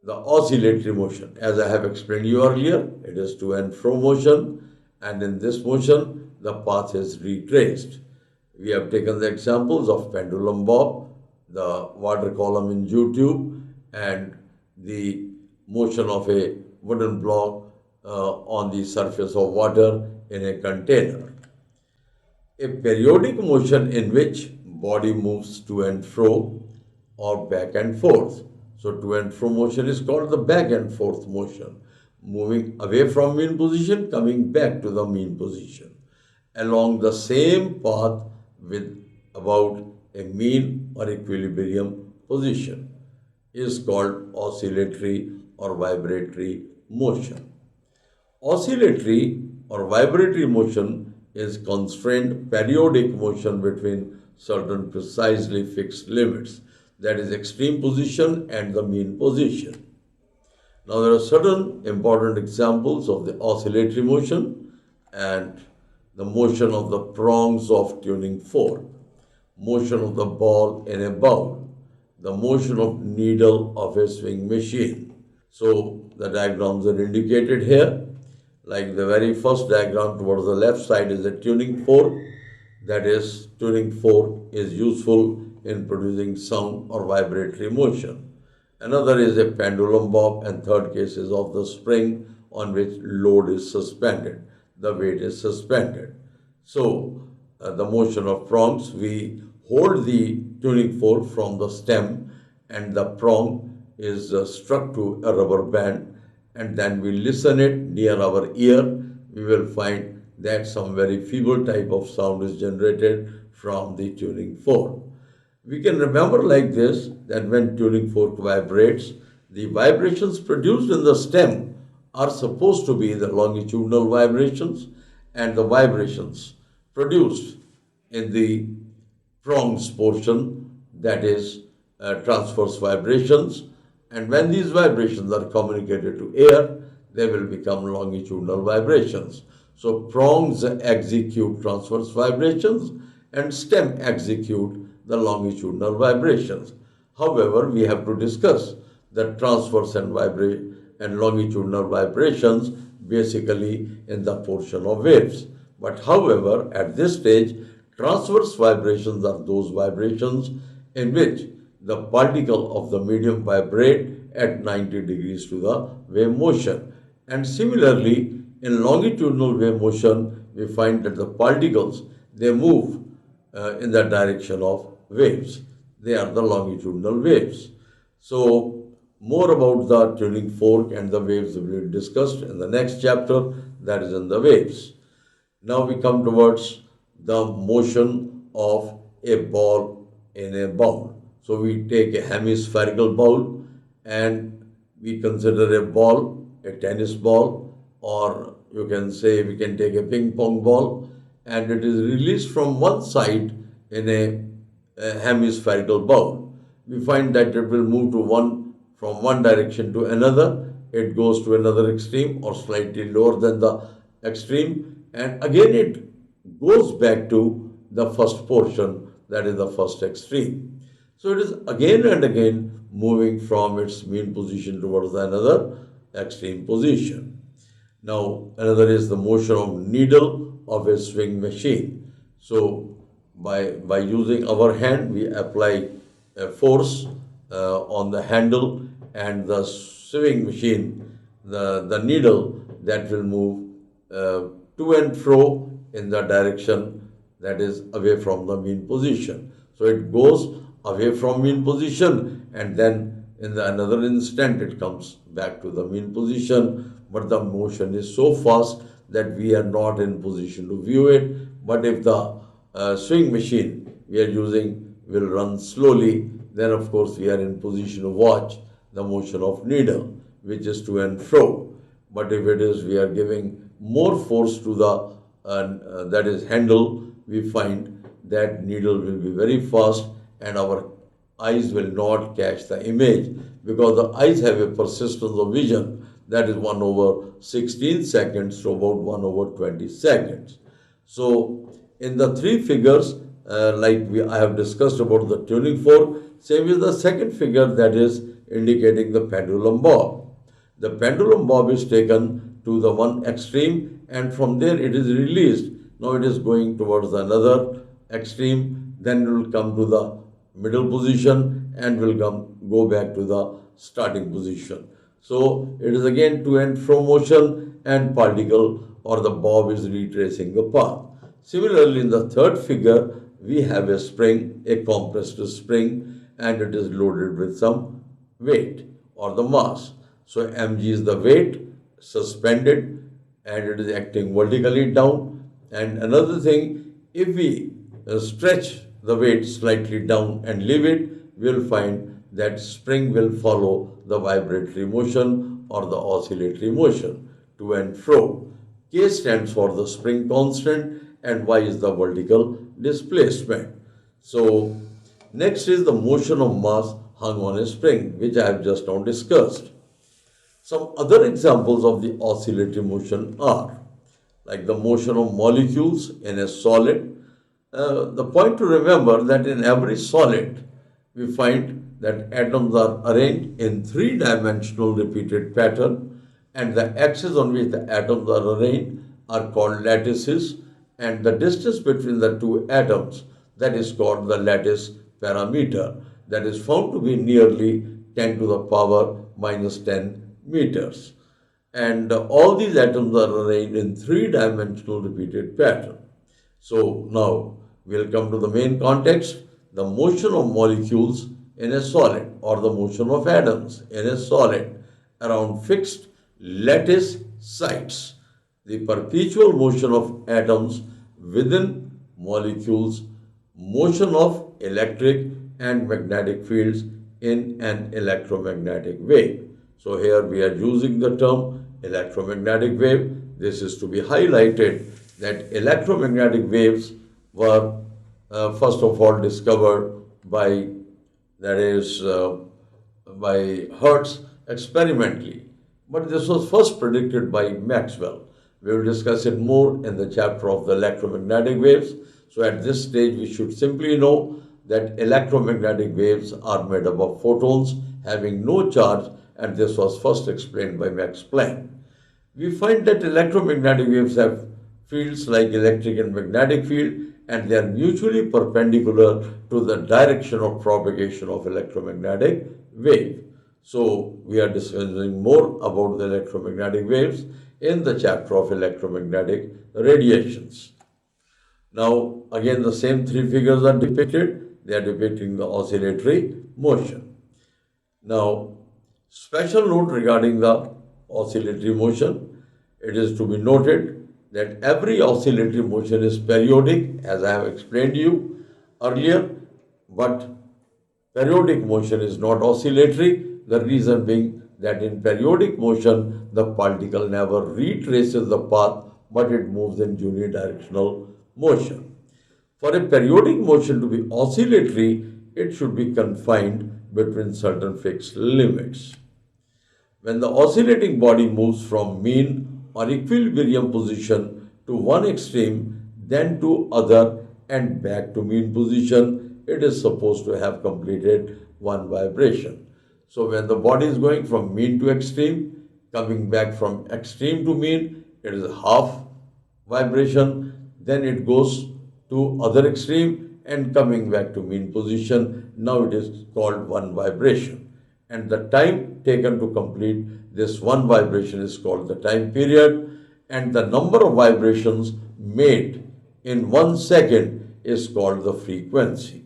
the oscillatory motion. As I have explained you earlier, it is to and fro motion, and in this motion, the path is retraced. We have taken the examples of pendulum bob, the water column in YouTube, and the motion of a wooden block on the surface of water in a container. A periodic motion in which body moves to and fro or back and forth. So to and fro motion is called the back and forth motion, moving away from mean position, coming back to the mean position along the same path with about a mean or equilibrium position is called oscillatory or vibratory motion. Oscillatory or vibratory motion is constrained periodic motion between certain precisely fixed limits, that is extreme position and the mean position. Now there are certain important examples of the oscillatory motion and the motion of the prongs of tuning fork, motion of the ball in a bowl, the motion of needle of a swing machine. So the diagrams are indicated here. Like the very first diagram towards the left side is a tuning fork. That is, tuning fork is useful in producing sound or vibratory motion. Another is a pendulum bob, and third case is of the spring on which load is suspended. The weight is suspended. So the motion of prongs, we hold the tuning fork from the stem and the prong is struck to a rubber band, and then we listen it near our ear. We will find that some very feeble type of sound is generated from the tuning fork. We can remember like this, that when tuning fork vibrates, the vibrations produced in the stem are supposed to be the longitudinal vibrations, and the vibrations produced in the prongs portion, that is transverse vibrations. And when these vibrations are communicated to air, they will become longitudinal vibrations. So prongs execute transverse vibrations and stem execute the longitudinal vibrations. However, we have to discuss the transverse and longitudinal vibrations basically in the portion of waves. But however, at this stage, transverse vibrations are those vibrations in which the particle of the medium vibrate at 90 degrees to the wave motion. And similarly, in longitudinal wave motion, we find that the particles, they move in the direction of waves. They are the longitudinal waves. So, more about the tuning fork and the waves will be discussed in the next chapter, that is in the waves. Now we come towards the motion of a ball in a bowl. So we take a hemispherical bowl and we consider a ball, a tennis ball, or you can say we can take a ping pong ball, and it is released from one side in a hemispherical bowl. We find that it will move from one direction to another. It goes to another extreme or slightly lower than the extreme, and again it goes back to the first portion, that is the first extreme. So it is again and again moving from its mean position towards another extreme position. Now another is the motion of needle of a swing machine. So by using our hand, we apply a force on the handle, and the swing machine, the needle, that will move to and fro in the direction that is away from the mean position. So it goes away from mean position, and then in another instant it comes back to the mean position, but the motion is so fast that we are not in position to view it. But if the swing machine we are using will run slowly, then of course we are in position to watch the motion of needle, which is to and fro. But if it is, we are giving more force to the that is handle, we find that needle will be very fast and our eyes will not catch the image, because the eyes have a persistence of vision that is 1 over 16 seconds to about 1 over 20 seconds. So in the three figures, I have discussed about the tuning fork, same is the second figure, that is indicating the pendulum bob. The pendulum bob is taken to the one extreme and from there it is released. Now it is going towards another extreme, then it will come to the middle position and will go back to the starting position. So it is again to and fro motion and particle or the bob is retracing the path. Similarly, in the third figure, we have a spring, a compressed spring, and it is loaded with some weight or the mass. So mg is the weight suspended and it is acting vertically down. And another thing, if we stretch the weight slightly down and leave it, we will find that spring will follow the vibratory motion or the oscillatory motion to and fro. K stands for the spring constant and Y is the vertical displacement. So next is the motion of mass hung on a spring, which I have just now discussed. Some other examples of the oscillatory motion are like the motion of molecules in a solid. The point to remember that in every solid, we find that atoms are arranged in three-dimensional repeated pattern, and the axes on which the atoms are arranged are called lattices, and the distance between the two atoms, that is called the lattice parameter, that is found to be nearly 10 to the power minus 10 meters. And all these atoms are arranged in three-dimensional repeated pattern. So now we'll come to the main context, the motion of molecules in a solid or the motion of atoms in a solid around fixed lattice sites. The perpetual motion of atoms within molecules, motion of electric and magnetic fields in an electromagnetic wave. So here we are using the term electromagnetic wave. This is to be highlighted that electromagnetic waves were first of all discovered by Hertz experimentally. But this was first predicted by Maxwell. We will discuss it more in the chapter of the electromagnetic waves. So at this stage, we should simply know that electromagnetic waves are made up of photons having no charge, and this was first explained by Max Planck. We find that electromagnetic waves have fields like electric and magnetic field, and they are mutually perpendicular to the direction of propagation of electromagnetic wave. So we are discussing more about the electromagnetic waves in the chapter of electromagnetic radiations. Now again the same three figures are depicted. They are depicting the oscillatory motion. Now special note regarding the oscillatory motion. It is to be noted that every oscillatory motion is periodic, as I have explained to you earlier, but periodic motion is not oscillatory. The reason being that in periodic motion, the particle never retraces the path, but it moves in unidirectional motion. For a periodic motion to be oscillatory, it should be confined between certain fixed limits. When the oscillating body moves from mean or equilibrium position to one extreme, then to other and back to mean position, it is supposed to have completed one vibration. So when the body is going from mean to extreme, coming back from extreme to mean, it is a half vibration. Then it goes to other extreme and coming back to mean position. Now it is called one vibration. And the time taken to complete this one vibration is called the time period. And the number of vibrations made in 1 second is called the frequency.